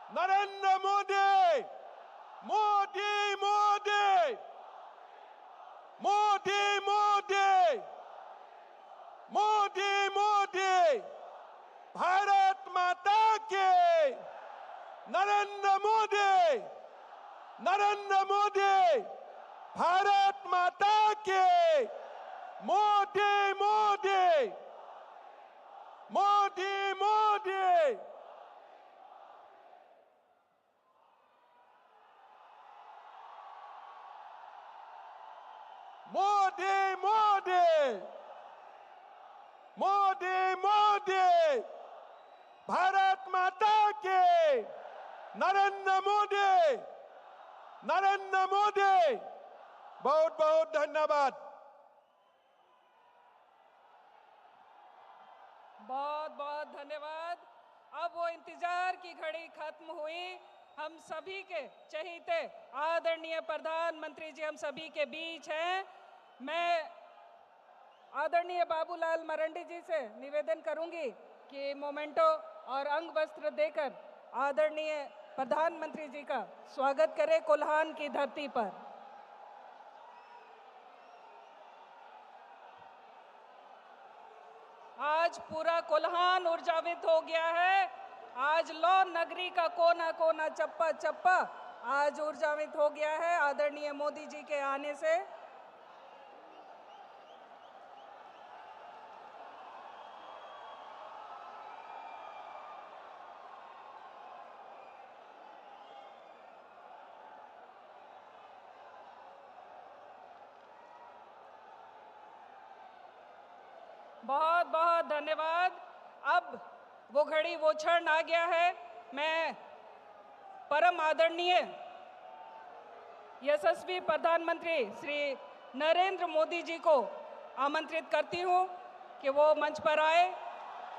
नरेंद्र मोदी, मोदी मोदी, मोदी मोदी, मोदी मोदी, भारत माता के, नरेंद्र मोदी, नरेंद्र मोदी, भारत माता के, मोदी मोदी, मोदी मोदी। मोदी मोदी, मोदी मोदी, भारत माता के, नरेंद्र मोदी, नरेंद्र मोदी। बहुत बहुत धन्यवाद। बहुत बहुत धन्यवाद। अब वो इंतजार की घड़ी खत्म हुई। हम सभी के चहीते आदरणीय प्रधानमंत्री जी हम सभी के बीच हैं। मैं आदरणीय बाबूलाल मरांडी जी से निवेदन करूंगी कि मोमेंटो और अंग वस्त्र देकर आदरणीय प्रधानमंत्री जी का स्वागत करें कोल्हान की धरती पर। आज पूरा कोल्हान ऊर्जावित हो गया है। आज लौ नगरी का कोना कोना चप्पा चप्पा आज ऊर्जावित हो गया है आदरणीय मोदी जी के आने से। बहुत बहुत धन्यवाद। अब वो घड़ी वो क्षण आ गया है। मैं परम आदरणीय यशस्वी प्रधानमंत्री श्री नरेंद्र मोदी जी को आमंत्रित करती हूं कि वो मंच पर आए।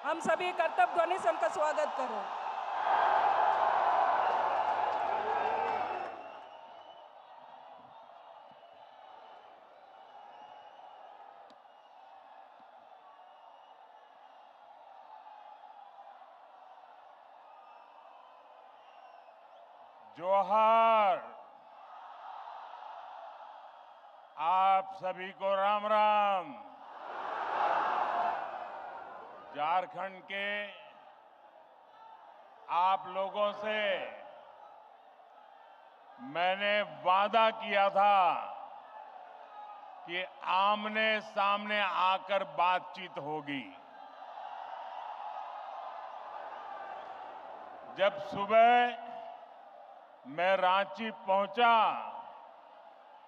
हम सभी कर्तव्य ध्वनि से उनका स्वागत करें। जोहार। आप सभी को राम राम। झारखंड के आप लोगों से मैंने वादा किया था कि आमने सामने आकर बातचीत होगी। जब सुबह मैं रांची पहुंचा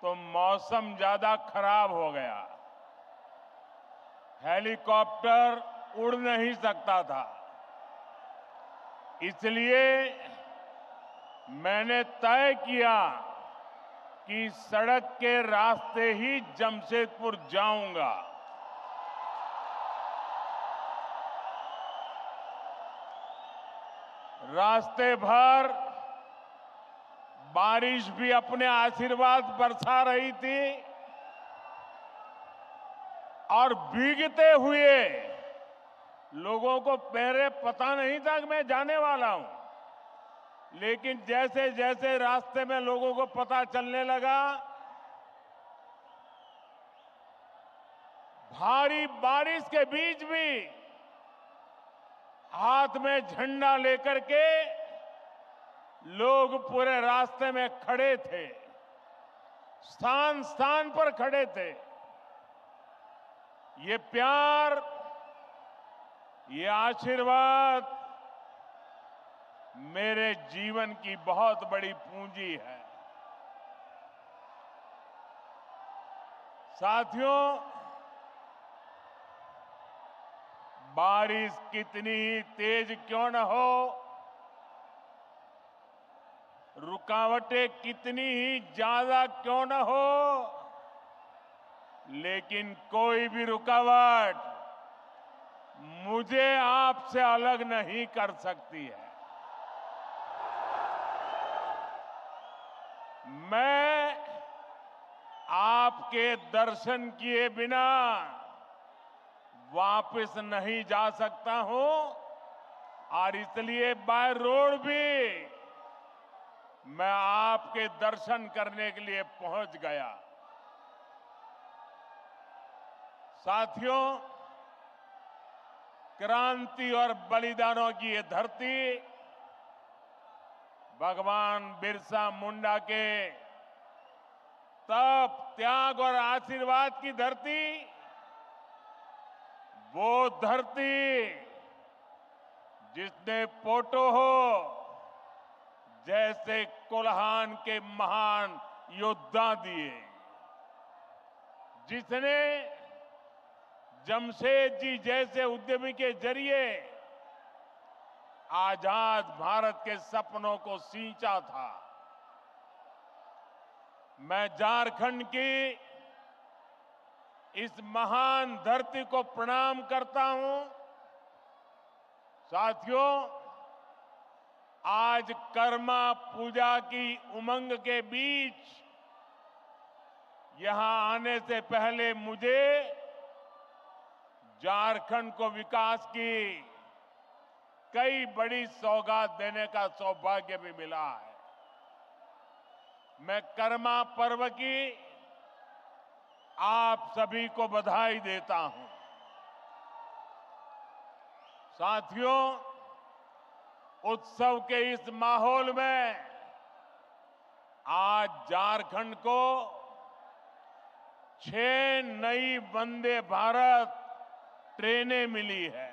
तो मौसम ज्यादा खराब हो गया। हेलीकॉप्टर उड़ नहीं सकता था। इसलिए मैंने तय किया कि सड़क के रास्ते ही जमशेदपुर जाऊंगा। रास्ते भर बारिश भी अपने आशीर्वाद बरसा रही थी और भीगते हुए लोगों को पहले पता नहीं था कि मैं जाने वाला हूं। लेकिन जैसे जैसे रास्ते में लोगों को पता चलने लगा, भारी बारिश के बीच भी हाथ में झंडा लेकर के लोग पूरे रास्ते में खड़े थे, स्थान स्थान पर खड़े थे। ये प्यार, ये आशीर्वाद मेरे जीवन की बहुत बड़ी पूंजी है। साथियों, बारिश कितनी ही तेज क्यों न हो, रुकावटें कितनी ही ज्यादा क्यों न हो, लेकिन कोई भी रुकावट मुझे आपसे अलग नहीं कर सकती है। मैं आपके दर्शन किए बिना वापस नहीं जा सकता हूं और इसलिए बाय रोड भी मैं आपके दर्शन करने के लिए पहुंच गया। साथियों, क्रांति और बलिदानों की ये धरती भगवान बिरसा मुंडा के तप, त्याग और आशीर्वाद की धरती, वो धरती जिसने पोटो हो जैसे कोल्हान के महान योद्धा दिए, जिसने जमशेद जी जैसे उद्यमी के जरिए आजाद भारत के सपनों को सींचा था। मैं झारखंड की इस महान धरती को प्रणाम करता हूं। साथियों, आज कर्मा पूजा की उमंग के बीच यहां आने से पहले मुझे झारखंड को विकास की कई बड़ी सौगात देने का सौभाग्य भी मिला है। मैं कर्मा पर्व की आप सभी को बधाई देता हूं। साथियों, उत्सव के इस माहौल में आज झारखंड को 6 नई वंदे भारत ट्रेनें मिली है।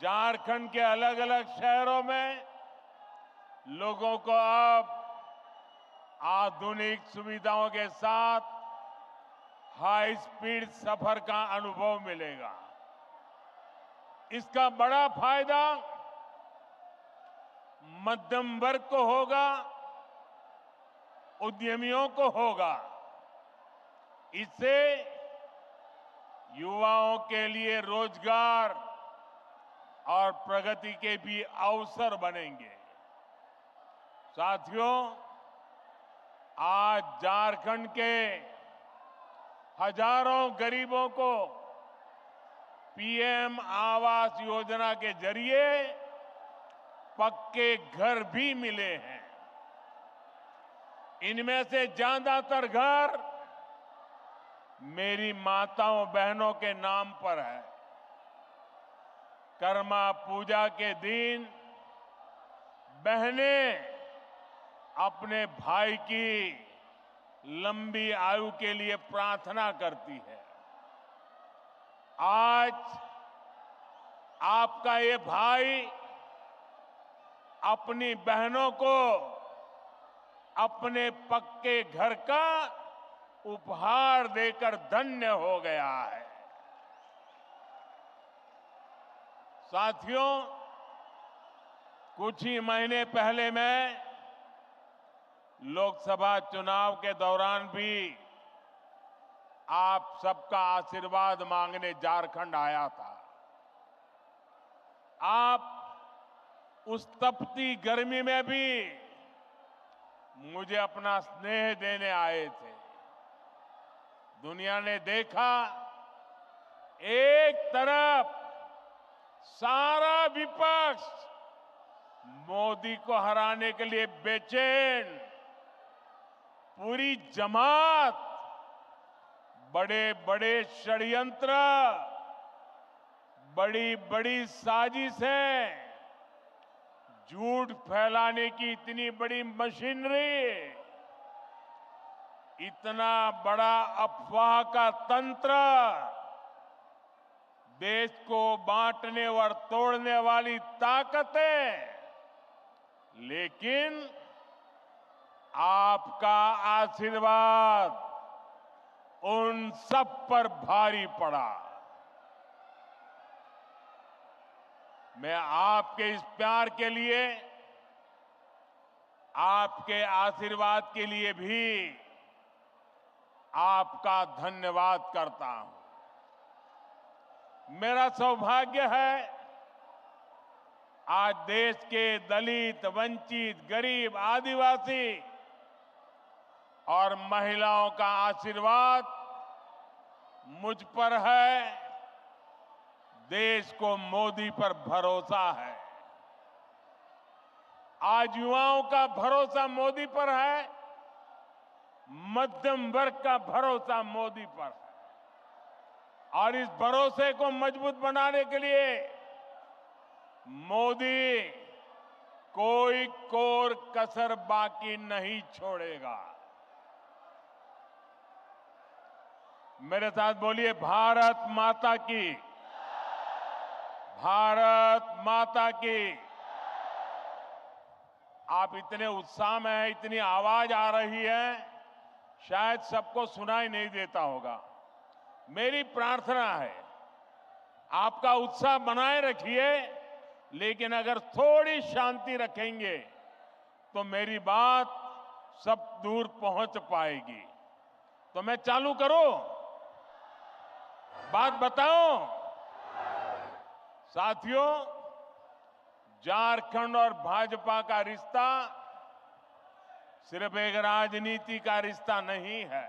झारखंड के अलग अलग शहरों में लोगों को अब आधुनिक सुविधाओं के साथ हाई स्पीड सफर का अनुभव मिलेगा। इसका बड़ा फायदा मध्यम वर्ग को होगा, उद्यमियों को होगा। इससे युवाओं के लिए रोजगार और प्रगति के भी अवसर बनेंगे। साथियों, आज झारखंड के हजारों गरीबों को पीएम आवास योजना के जरिए पक्के घर भी मिले हैं। इनमें से ज्यादातर घर मेरी माताओं बहनों के नाम पर है। कर्मा पूजा के दिन बहनें अपने भाई की लंबी आयु के लिए प्रार्थना करती है। आज आपका ये भाई अपनी बहनों को अपने पक्के घर का उपहार देकर धन्य हो गया है। साथियों, कुछ ही महीने पहले मैं लोकसभा चुनाव के दौरान भी आप सबका आशीर्वाद मांगने झारखंड आया था। आप उस तपती गर्मी में भी मुझे अपना स्नेह देने आए थे। दुनिया ने देखा, एक तरफ सारा विपक्ष मोदी को हराने के लिए बेचैन, पूरी जमात बड़े बड़े षड्यंत्र, बड़ी बड़ी साजिशें, झूठ फैलाने की इतनी बड़ी मशीनरी, इतना बड़ा अफवाह का तंत्र, देश को बांटने और तोड़ने वाली ताकतें, लेकिन आपका आशीर्वाद उन सब पर भारी पड़ा। मैं आपके इस प्यार के लिए, आपके आशीर्वाद के लिए भी आपका धन्यवाद करता हूं। मेरा सौभाग्य है आज देश के दलित, वंचित, गरीब, आदिवासी और महिलाओं का आशीर्वाद मुझ पर है। देश को मोदी पर भरोसा है। आज युवाओं का भरोसा मोदी पर है, मध्यम वर्ग का भरोसा मोदी पर है। और इस भरोसे को मजबूत बनाने के लिए मोदी कोई कोर कसर बाकी नहीं छोड़ेगा। मेरे साथ बोलिए, भारत माता की, भारत माता की। आप इतने उत्साह में हैं, इतनी आवाज आ रही है, शायद सबको सुनाई नहीं देता होगा। मेरी प्रार्थना है, आपका उत्साह बनाए रखिए, लेकिन अगर थोड़ी शांति रखेंगे तो मेरी बात सब दूर पहुंच पाएगी। तो मैं चालू करूं, बात बताऊं। साथियों, झारखंड और भाजपा का रिश्ता सिर्फ एक राजनीति का रिश्ता नहीं है,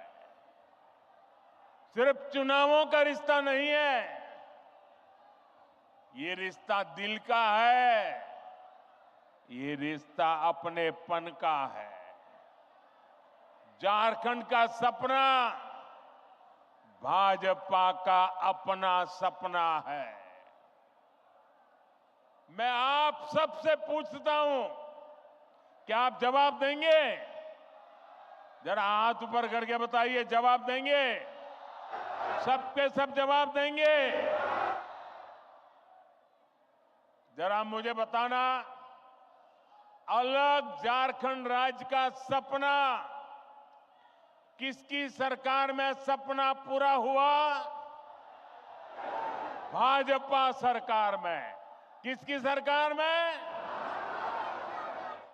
सिर्फ चुनावों का रिश्ता नहीं है। ये रिश्ता दिल का है, ये रिश्ता अपनेपन का है। झारखंड का सपना भाजपा का अपना सपना है। मैं आप सबसे पूछता हूं, क्या आप जवाब देंगे? जरा हाथ ऊपर करके बताइए, जवाब देंगे? सबके सब जवाब देंगे? जरा मुझे बताना, अलग झारखंड राज्य का सपना किसकी सरकार में सपना पूरा हुआ? भाजपा सरकार में। किसकी सरकार में?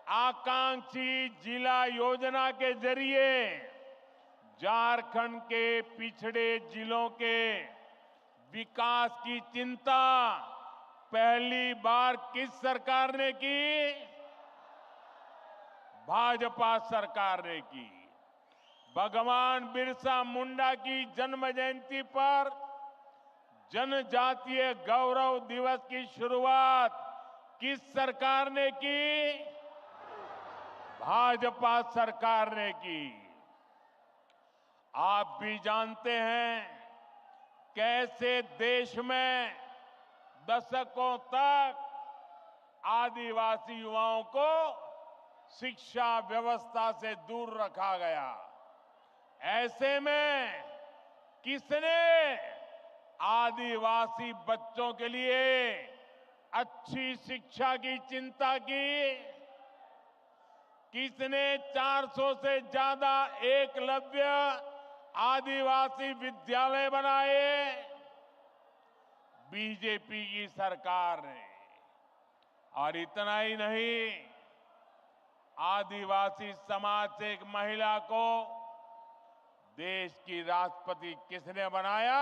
आकांक्षी जिला योजना के जरिए झारखंड के पिछड़े जिलों के विकास की चिंता पहली बार किस सरकार ने की? भाजपा सरकार ने की। भगवान बिरसा मुंडा की जन्म जयंती पर जनजातीय गौरव दिवस की शुरुआत किस सरकार ने की? भाजपा सरकार ने की। आप भी जानते हैं कैसे देश में दशकों तक आदिवासी युवाओं को शिक्षा व्यवस्था से दूर रखा गया। ऐसे में किसने आदिवासी बच्चों के लिए अच्छी शिक्षा की चिंता की? किसने 400 से ज्यादा एकलव्य आदिवासी विद्यालय बनाए? बीजेपी की सरकार ने। और इतना ही नहीं, आदिवासी समाज से एक महिला को देश की राष्ट्रपति किसने बनाया?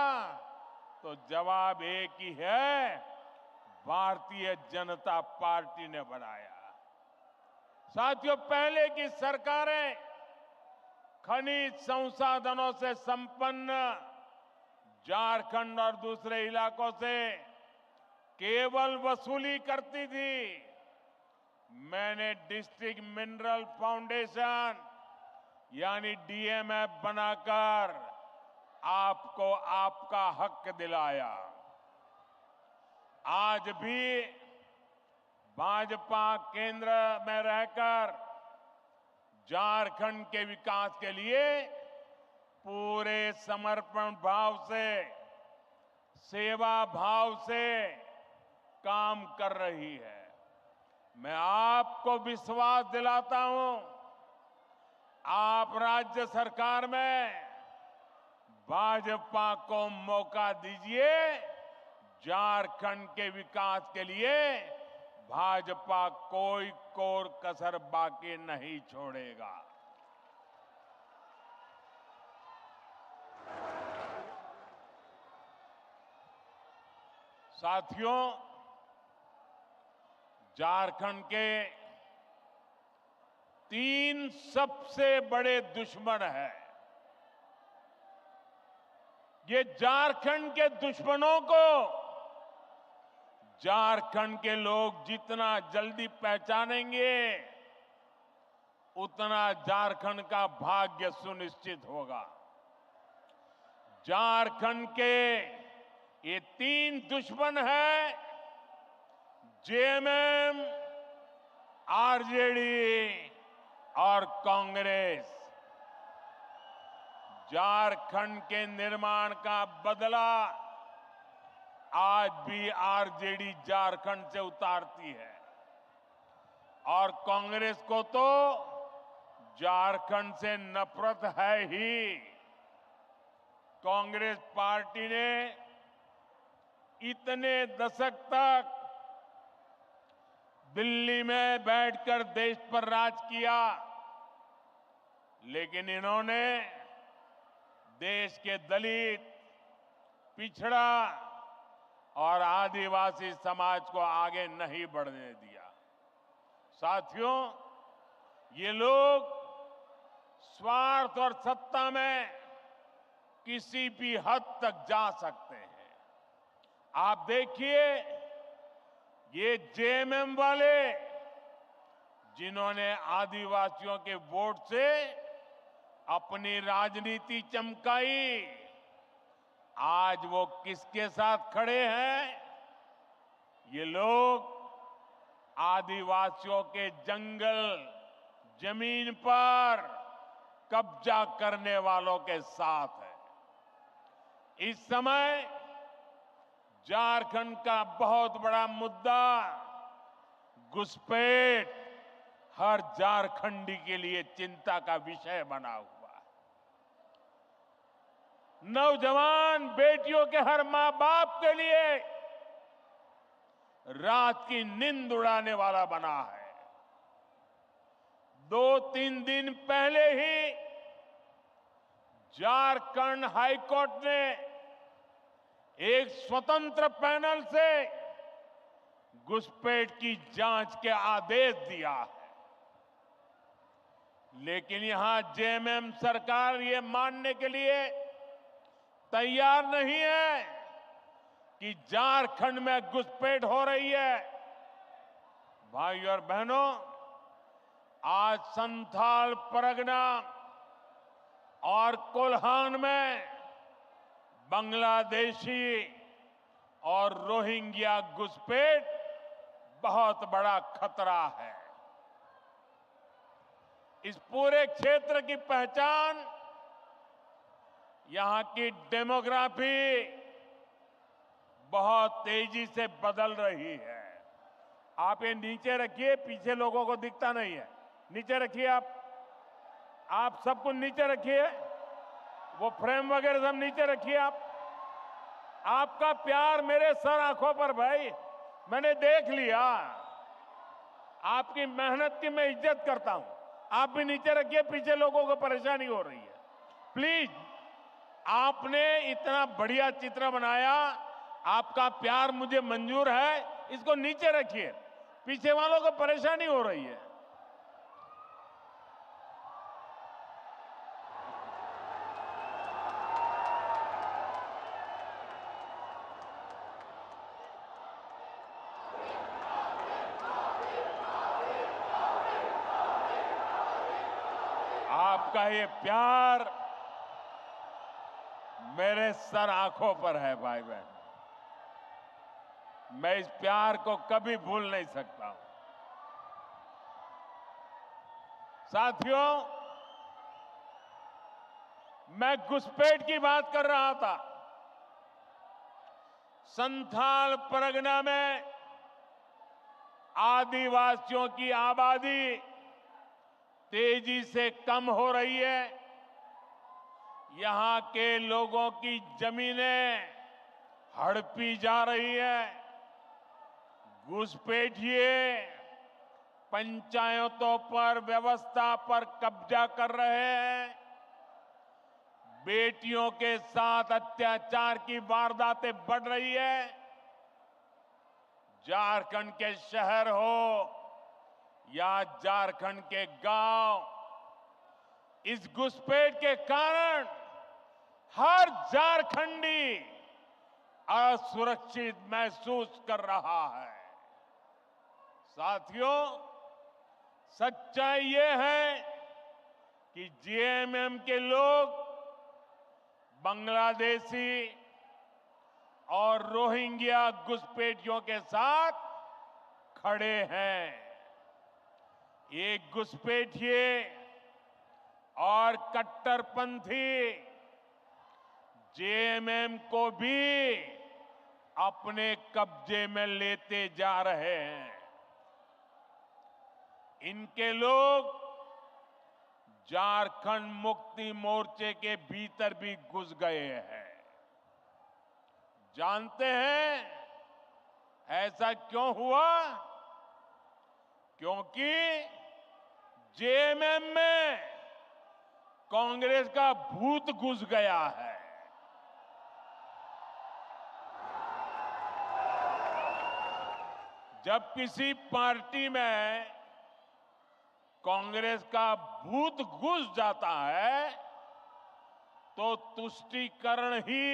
तो जवाब एक ही है, भारतीय जनता पार्टी ने बनाया। साथियों, पहले की सरकारें खनिज संसाधनों से संपन्न झारखंड और दूसरे इलाकों से केवल वसूली करती थी। मैंने डिस्ट्रिक्ट मिनरल फाउंडेशन यानी डीएमएफ बनाकर आपको आपका हक दिलाया। आज भी भाजपा केंद्र में रहकर झारखंड के विकास के लिए पूरे समर्पण भाव से, सेवा भाव से काम कर रही है। मैं आपको विश्वास दिलाता हूं, आप राज्य सरकार में भाजपा को मौका दीजिए। झारखंड के विकास के लिए भाजपा कोई कोर कसर बाकी नहीं छोड़ेगा। साथियों, झारखंड के 3 सबसे बड़े दुश्मन हैं। ये झारखंड के दुश्मनों को झारखंड के लोग जितना जल्दी पहचानेंगे उतना झारखंड का भाग्य सुनिश्चित होगा। झारखंड के ये 3 दुश्मन हैं, जेएमएम, आरजेडी और कांग्रेस। झारखंड के निर्माण का बदला आज भी आरजेडी झारखंड से उतारती है और कांग्रेस को तो झारखंड से नफरत है ही। कांग्रेस पार्टी ने इतने दशक तक दिल्ली में बैठकर देश पर राज किया, लेकिन इन्होंने देश के दलित, पिछड़ा और आदिवासी समाज को आगे नहीं बढ़ने दिया। साथियों, ये लोग स्वार्थ और सत्ता में किसी भी हद तक जा सकते हैं। आप देखिए, ये जेएमएम वाले जिन्होंने आदिवासियों के वोट से अपनी राजनीति चमकाई, आज वो किसके साथ खड़े हैं? ये लोग आदिवासियों के जंगल, जमीन पर कब्जा करने वालों के साथ है। इस समय झारखंड का बहुत बड़ा मुद्दा घुसपैठ हर झारखंडी के लिए चिंता का विषय बना हुआ है। नौजवान बेटियों के हर मां बाप के लिए रात की नींद उड़ाने वाला बना है। 2-3 दिन पहले ही झारखंड हाईकोर्ट ने एक स्वतंत्र पैनल से घुसपैठ की जांच के आदेश दिया है, लेकिन यहां जेएमएम सरकार ये मानने के लिए तैयार नहीं है कि झारखंड में घुसपैठ हो रही है। भाइयों और बहनों, आज संथाल परगना और कोल्हान में बांग्लादेशी और रोहिंग्या घुसपैठ बहुत बड़ा खतरा है। इस पूरे क्षेत्र की पहचान यहां की डेमोग्राफी बहुत तेजी से बदल रही है। आप ये नीचे रखिए, पीछे लोगों को दिखता नहीं है। नीचे रखिए, आप सब कुछ नीचे रखिए, वो फ्रेम वगैरह सब नीचे रखिए। आपका प्यार मेरे सर आंखों पर भाई, मैंने देख लिया। आपकी मेहनत की मैं इज्जत करता हूं। आप भी नीचे रखिए, पीछे लोगों को परेशानी हो रही है। प्लीज, आपने इतना बढ़िया चित्र बनाया, आपका प्यार मुझे मंजूर है, इसको नीचे रखिए, पीछे वालों को परेशानी हो रही है। आपका ये प्यार मेरे सर आंखों पर है भाई बहन। मैं इस प्यार को कभी भूल नहीं सकता हूं। साथियों, मैं घुसपैठ की बात कर रहा था। संथाल परगना में आदिवासियों की आबादी तेजी से कम हो रही है। यहां के लोगों की जमीनें हड़पी जा रही है। घुसपैठिए पंचायतों पर, व्यवस्था पर कब्जा कर रहे हैं। बेटियों के साथ अत्याचार की वारदातें बढ़ रही है। झारखंड के शहर हो या झारखंड के गांव, इस घुसपैठ के कारण हर झारखंडी असुरक्षित महसूस कर रहा है। साथियों, सच्चाई ये है कि जेएमएम के लोग बांग्लादेशी और रोहिंग्या घुसपैठियों के साथ खड़े हैं। ये घुसपैठिए और कट्टरपंथी जेएमएम को भी अपने कब्जे में लेते जा रहे हैं। इनके लोग झारखंड मुक्ति मोर्चे के भीतर भी घुस गए हैं। जानते हैं ऐसा क्यों हुआ? क्योंकि जेएमएम में कांग्रेस का भूत घुस गया है। जब किसी पार्टी में कांग्रेस का भूत घुस जाता है तो तुष्टीकरण ही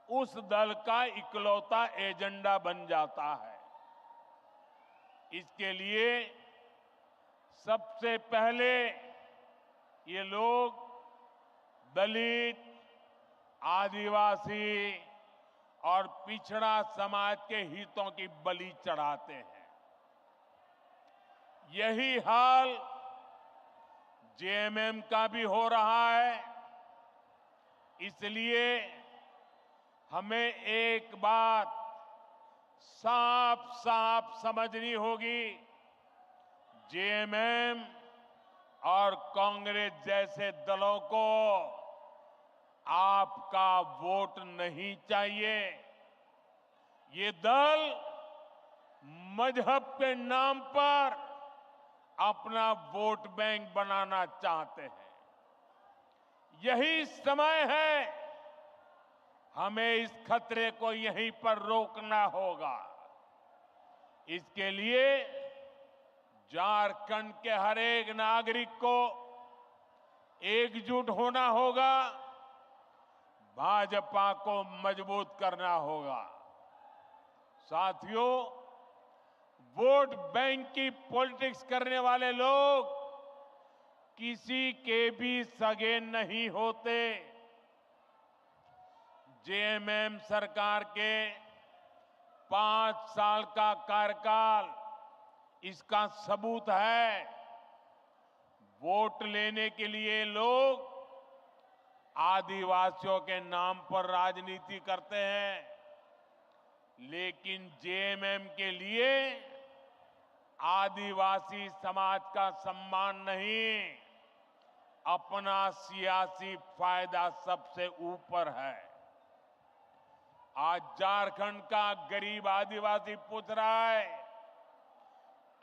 उस दल का इकलौता एजेंडा बन जाता है। इसके लिए सबसे पहले ये लोग दलित, आदिवासी और पिछड़ा समाज के हितों की बलि चढ़ाते हैं। यही हाल जेएमएम का भी हो रहा है। इसलिए हमें एक बात साफ साफ समझनी होगी, जेएमएम और कांग्रेस जैसे दलों को आपका वोट नहीं चाहिए। ये दल मजहब के नाम पर अपना वोट बैंक बनाना चाहते हैं। यही समय है, हमें इस खतरे को यहीं पर रोकना होगा। इसके लिए झारखंड के हर एक नागरिक को एकजुट होना होगा, भाजपा को मजबूत करना होगा। साथियों, वोट बैंक की पॉलिटिक्स करने वाले लोग किसी के भी सगे नहीं होते। जेएमएम सरकार के 5 साल का कार्यकाल इसका सबूत है। वोट लेने के लिए लोग आदिवासियों के नाम पर राजनीति करते हैं, लेकिन जेएमएम के लिए आदिवासी समाज का सम्मान नहीं, अपना सियासी फायदा सबसे ऊपर है। आज झारखंड का गरीब आदिवासी पूछ रहा है,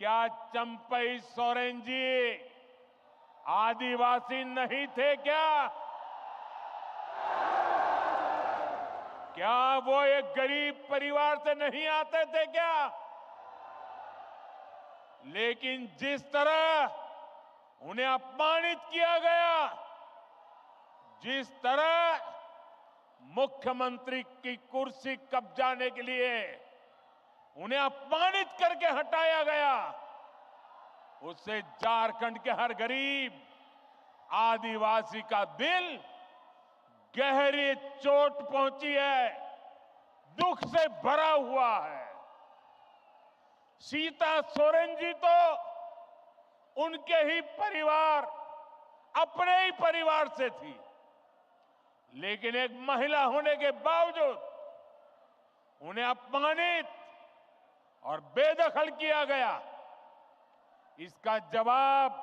क्या चंपई सोरेन जी आदिवासी नहीं थे क्या? क्या वो एक गरीब परिवार से नहीं आते थे क्या? लेकिन जिस तरह उन्हें अपमानित किया गया, जिस तरह मुख्यमंत्री की कुर्सी कब्जाने के लिए उन्हें अपमानित करके हटाया गया, उससे झारखंड के हर गरीब आदिवासी का दिल गहरी चोट पहुंची है, दुख से भरा हुआ है। सीता सोरेन जी तो उनके ही परिवार, अपने ही परिवार से थी, लेकिन एक महिला होने के बावजूद उन्हें अपमानित और बेदखल किया गया। इसका जवाब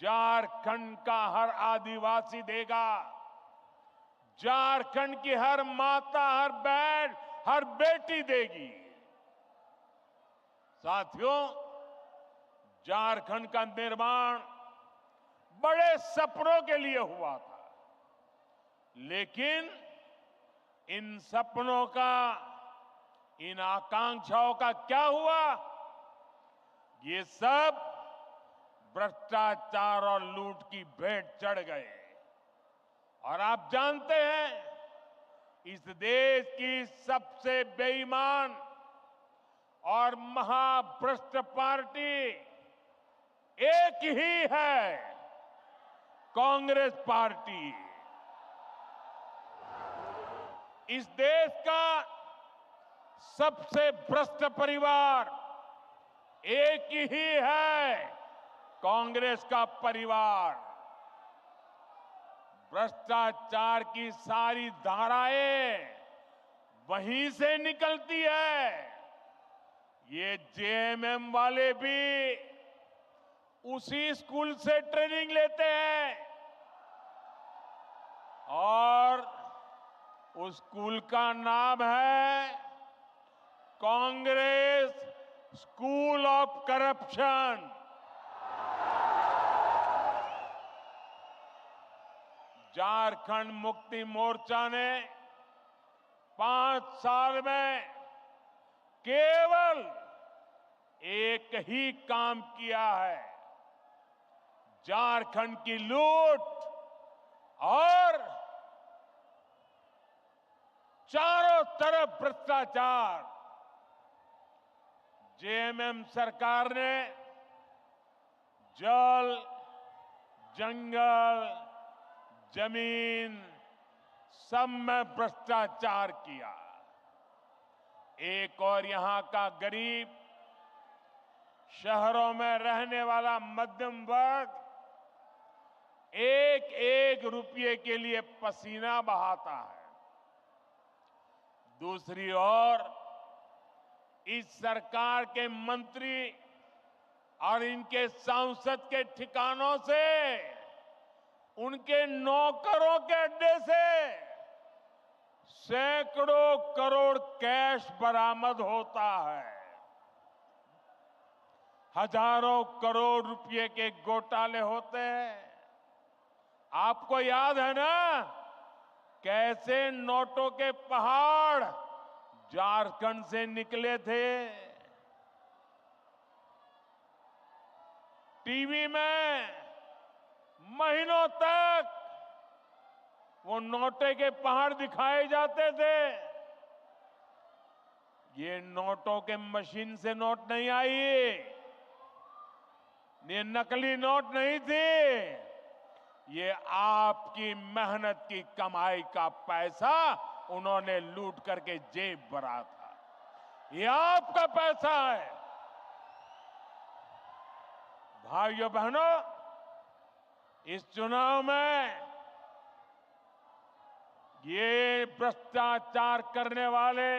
झारखंड का हर आदिवासी देगा। झारखंड की हर माता, हर बहन, हर बेटी देगी। साथियों, झारखंड का निर्माण बड़े सपनों के लिए हुआ था, लेकिन इन सपनों का, इन आकांक्षाओं का क्या हुआ? ये सब भ्रष्टाचार और लूट की भेंट चढ़ गए। और आप जानते हैं, इस देश की सबसे बेईमान और महाभ्रष्ट पार्टी एक ही है, कांग्रेस पार्टी। इस देश का सबसे भ्रष्ट परिवार एक ही है, कांग्रेस का परिवार। भ्रष्टाचार की सारी धाराएं वहीं से निकलती है। ये जेएमएम वाले भी उसी स्कूल से ट्रेनिंग लेते हैं और उस स्कूल का नाम है Congress school of corruption. Jharkhand Mukti Morcha ने 5 साल में केवल एक ही काम किया है, झारखंड की लूट और चारों तरफ भ्रष्टाचार। जेएमएम सरकार ने जल, जंगल, जमीन सब में भ्रष्टाचार किया। एक और यहां का गरीब, शहरों में रहने वाला मध्यम वर्ग एक एक रुपये के लिए पसीना बहाता है। दूसरी ओर इस सरकार के मंत्री और इनके सांसद के ठिकानों से, उनके नौकरों के अड्डे से सैकड़ों करोड़ कैश बरामद होता है। हजारों करोड़ रुपए के घोटाले होते हैं। आपको याद है ना कैसे नोटों के पहाड़ झारखंड से निकले थे? टीवी में महीनों तक वो नोटे के पहाड़ दिखाए जाते थे। ये नोटों के मशीन से नोट नहीं आई, ये नकली नोट नहीं थी, ये आपकी मेहनत की कमाई का पैसा उन्होंने लूट करके जेब भरा था। ये आपका पैसा है। भाइयों बहनों, इस चुनाव में ये भ्रष्टाचार करने वाले,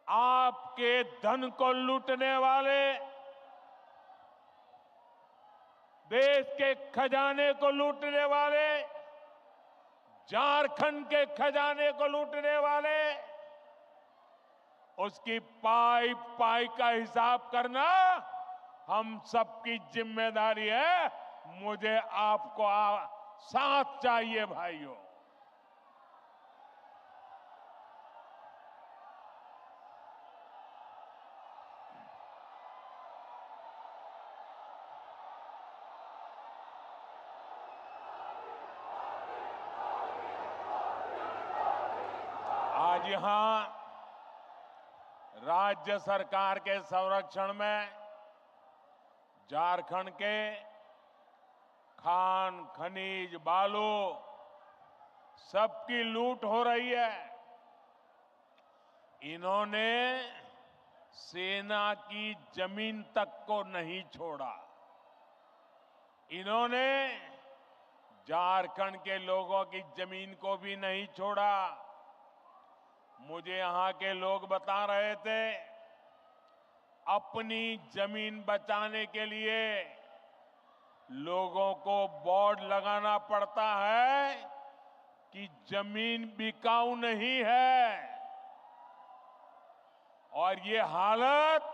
आपके धन को लूटने वाले, देश के खजाने को लूटने वाले, झारखंड के खजाने को लूटने वाले, उसकी पाई पाई का हिसाब करना हम सबकी जिम्मेदारी है। मुझे आपको साथ चाहिए भाइयों। आज यहां राज्य सरकार के संरक्षण में झारखंड के खान, खनिज, बालू सबकी लूट हो रही है। इन्होंने सेना की जमीन तक को नहीं छोड़ा। इन्होंने झारखंड के लोगों की जमीन को भी नहीं छोड़ा। मुझे यहां के लोग बता रहे थे, अपनी जमीन बचाने के लिए लोगों को बोर्ड लगाना पड़ता है कि जमीन बिकाऊ नहीं है। और ये हालत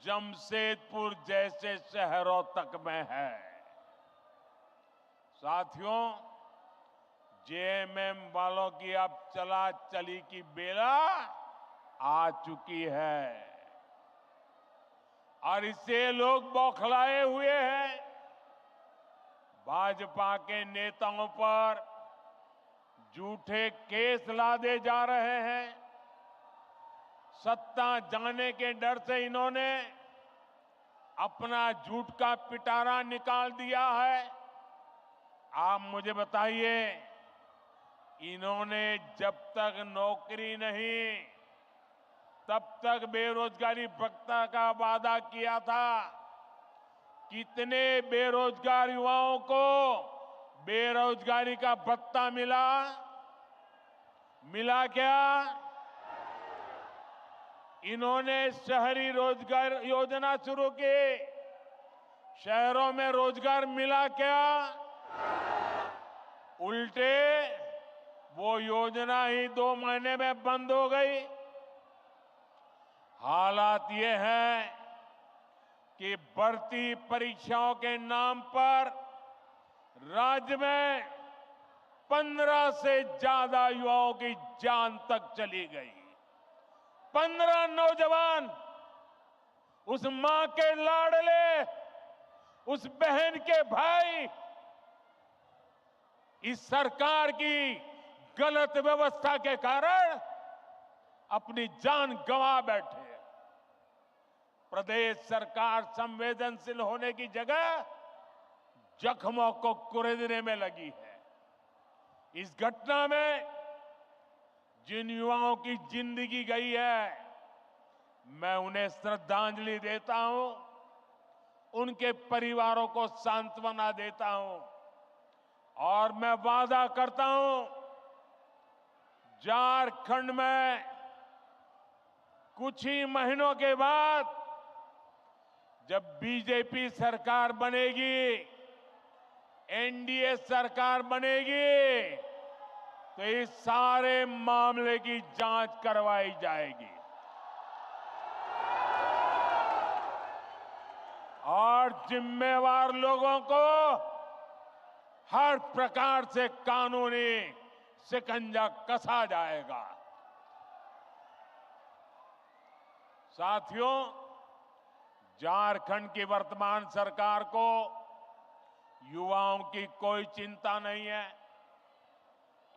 जमशेदपुर जैसे शहरों तक में है। साथियों, जेएमएम वालों की अब चला चली की बेला आ चुकी है और इससे लोग बौखलाए हुए हैं। भाजपा के नेताओं पर झूठे केस लादे जा रहे हैं। सत्ता जाने के डर से इन्होंने अपना झूठ का पिटारा निकाल दिया है। आप मुझे बताइए, इन्होंने जब तक नौकरी नहीं तब तक बेरोजगारी भत्ता का वादा किया था। कितने बेरोजगार युवाओं को बेरोजगारी का भत्ता मिला? मिला क्या? इन्होंने शहरी रोजगार योजना शुरू की। शहरों में रोजगार मिला क्या? उल्टे वो योजना ही 2 महीने में बंद हो गई। हालात ये है कि भर्ती परीक्षाओं के नाम पर राज्य में 15 से ज्यादा युवाओं की जान तक चली गई। 15 नौजवान, उस मां के लाडले, उस बहन के भाई, इस सरकार की गलत व्यवस्था के कारण अपनी जान गंवा बैठे। प्रदेश सरकार संवेदनशील होने की जगह जख्मों को कुरेदने में लगी है। इस घटना में जिन युवाओं की जिंदगी गई है, मैं उन्हें श्रद्धांजलि देता हूं, उनके परिवारों को सांत्वना देता हूं और मैं वादा करता हूं, झारखंड में कुछ ही महीनों के बाद जब बीजेपी सरकार बनेगी, एनडीए सरकार बनेगी, तो इस सारे मामले की जांच करवाई जाएगी और जिम्मेवार लोगों को हर प्रकार से कानूनी शिकंजा कसा जाएगा। साथियों, झारखंड की वर्तमान सरकार को युवाओं की कोई चिंता नहीं है।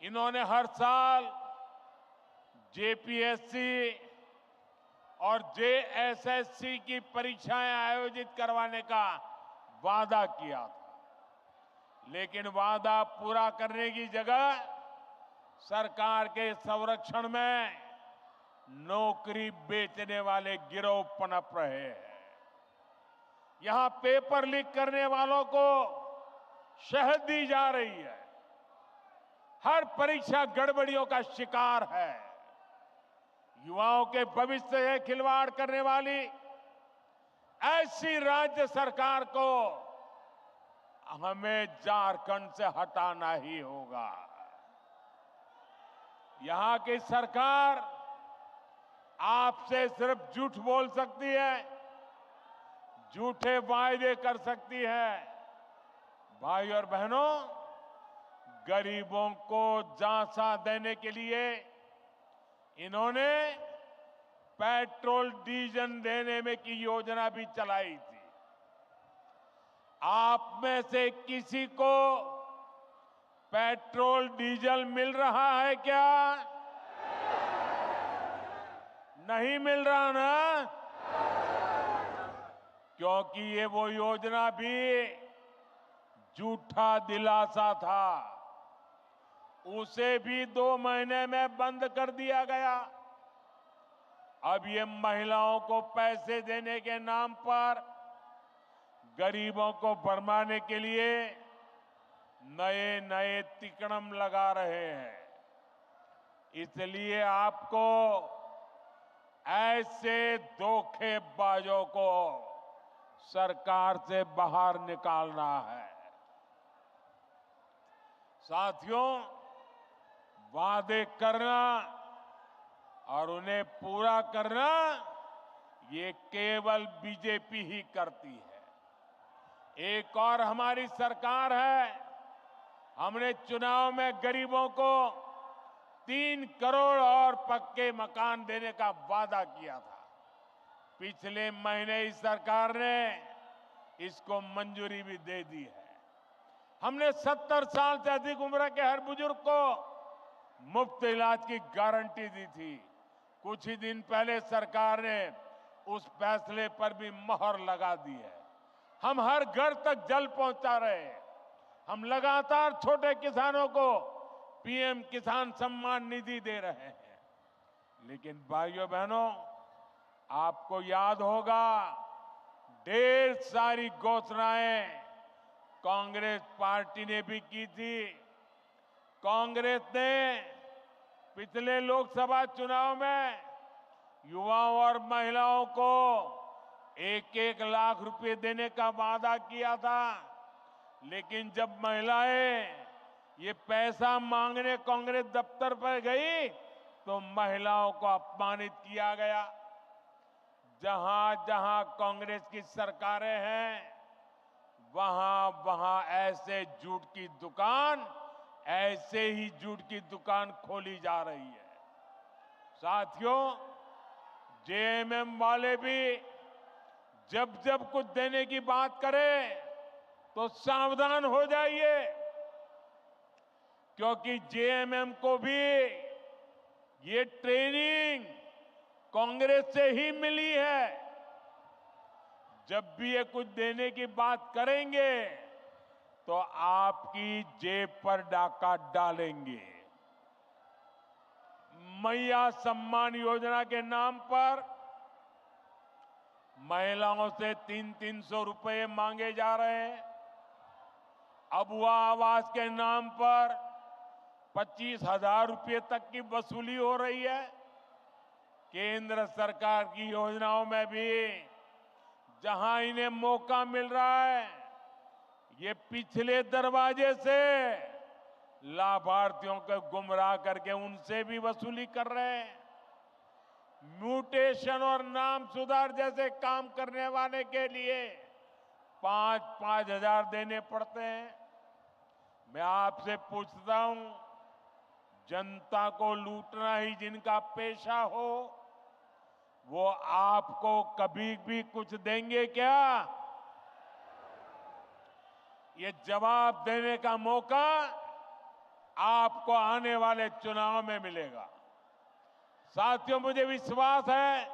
इन्होंने हर साल जेपीएससी और जेएसएससी की परीक्षाएं आयोजित करवाने का वादा किया था, लेकिन वादा पूरा करने की जगह सरकार के संरक्षण में नौकरी बेचने वाले गिरोह पनप रहे हैं। यहां पेपर लीक करने वालों को शहद दी जा रही है। हर परीक्षा गड़बड़ियों का शिकार है। युवाओं के भविष्य से खिलवाड़ करने वाली ऐसी राज्य सरकार को हमें झारखंड से हटाना ही होगा। यहां की सरकार आपसे सिर्फ झूठ बोल सकती है, झूठे वायदे कर सकती है। भाई और बहनों, गरीबों को झांसा देने के लिए इन्होंने पेट्रोल डीजल देने में की योजना भी चलाई थी। आप में से किसी को पेट्रोल डीजल मिल रहा है क्या? नहीं मिल रहा ना? क्योंकि ये वो योजना भी झूठा दिलासा था, उसे भी 2 महीने में बंद कर दिया गया। अब ये महिलाओं को पैसे देने के नाम पर गरीबों को भरमाने के लिए नए नए तिकड़म लगा रहे हैं। इसलिए आपको ऐसे धोखेबाजों को सरकार से बाहर निकालना है। साथियों, वादे करना और उन्हें पूरा करना ये केवल बीजेपी ही करती है। एक और हमारी सरकार है। हमने चुनाव में गरीबों को 3 करोड़ और पक्के मकान देने का वादा किया था। पिछले महीने इस सरकार ने इसको मंजूरी भी दे दी है। हमने 70 साल से अधिक उम्र के हर बुजुर्ग को मुफ्त इलाज की गारंटी दी थी। कुछ ही दिन पहले सरकार ने उस फैसले पर भी मोहर लगा दी है। हम हर घर तक जल पहुंचा रहे हैं। हम लगातार छोटे किसानों को पीएम किसान सम्मान निधि दे रहे हैं। लेकिन भाइयों बहनों, आपको याद होगा, ढेर सारी घोषणाएं कांग्रेस पार्टी ने भी की थी। कांग्रेस ने पिछले लोकसभा चुनाव में युवाओं और महिलाओं को 1-1 लाख रुपए देने का वादा किया था। लेकिन जब महिलाएं ये पैसा मांगने कांग्रेस दफ्तर पर गई तो महिलाओं को अपमानित किया गया। जहां जहां कांग्रेस की सरकारें हैं, वहां वहां ऐसे झूठ की दुकान, ऐसे ही झूठ की दुकान खोली जा रही है। साथियों, जेएमएम वाले भी जब जब कुछ देने की बात करें तो सावधान हो जाइए, क्योंकि जेएमएम को भी ये ट्रेनिंग कांग्रेस से ही मिली है। जब भी ये कुछ देने की बात करेंगे तो आपकी जेब पर डाका डालेंगे। मैया सम्मान योजना के नाम पर महिलाओं से 300-300 रुपए मांगे जा रहे हैं। अबुआ आवास के नाम पर 25,000 रुपए तक की वसूली हो रही है। केंद्र सरकार की योजनाओं में भी जहां इन्हें मौका मिल रहा है, ये पिछले दरवाजे से लाभार्थियों को गुमराह करके उनसे भी वसूली कर रहे हैं। म्यूटेशन और नाम सुधार जैसे काम करने वाले के लिए 5-5 हजार देने पड़ते हैं। मैं आपसे पूछता हूं, जनता को लूटना ही जिनका पेशा हो, वो आपको कभी भी कुछ देंगे क्या? ये जवाब देने का मौका आपको आने वाले चुनाव में मिलेगा। साथियों, मुझे विश्वास है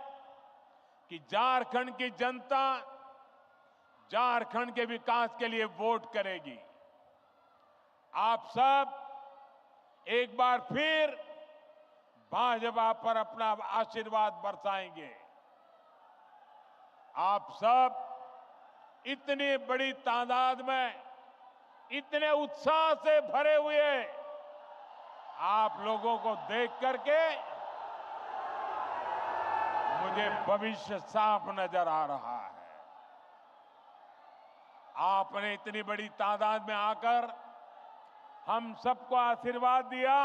कि झारखंड की जनता झारखंड के विकास के लिए वोट करेगी। आप सब एक बार फिर भाजपा पर अपना आशीर्वाद बरसाएंगे। आप सब इतनी बड़ी तादाद में, इतने उत्साह से भरे हुए आप लोगों को देख करके मुझे भविष्य साफ नजर आ रहा है। आपने इतनी बड़ी तादाद में आकर हम सबको आशीर्वाद दिया।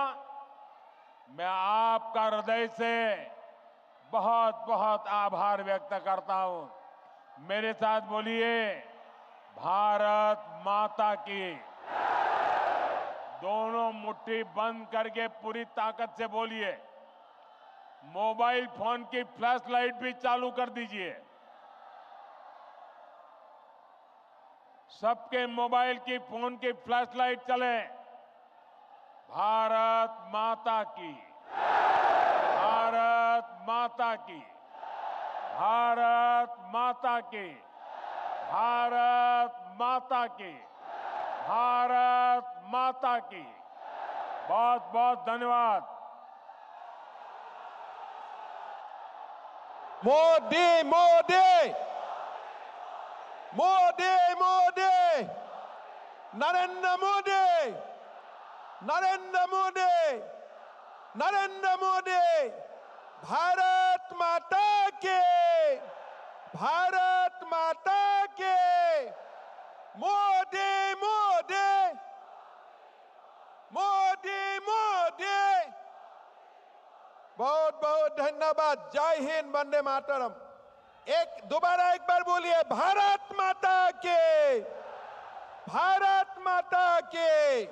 मैं आपका हृदय से बहुत बहुत आभार व्यक्त करता हूं। मेरे साथ बोलिए, भारत माता की। दोनों मुट्ठी बंद करके पूरी ताकत से बोलिए। मोबाइल फोन की फ्लैश लाइट भी चालू कर दीजिए। सबके मोबाइल की, फोन की फ्लैश लाइट चले। भारत माता की, भारत माता की, भारत माता की, भारत माता की, भारत माता की। बहुत बहुत धन्यवाद। मोदी मोदी मोदी मोदी, नरेंद्र मोदी, नरेंद्र मोदी, नरेंद्र मोदी। भारत माता के, भारत माता के। मोदी मोदी, मोदी मोदी। बहुत बहुत धन्यवाद। जय हिंद, वंदे मातरम। दोबारा एक बार बोलिए, भारत माता के, भारत माता के।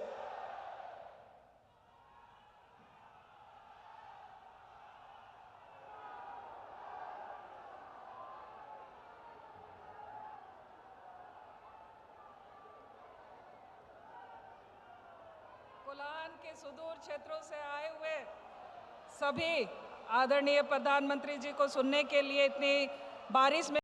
कोलान के सुदूर क्षेत्रों से आए हुए सभी आदरणीय प्रधानमंत्री जी को सुनने के लिए इतनी बारिश में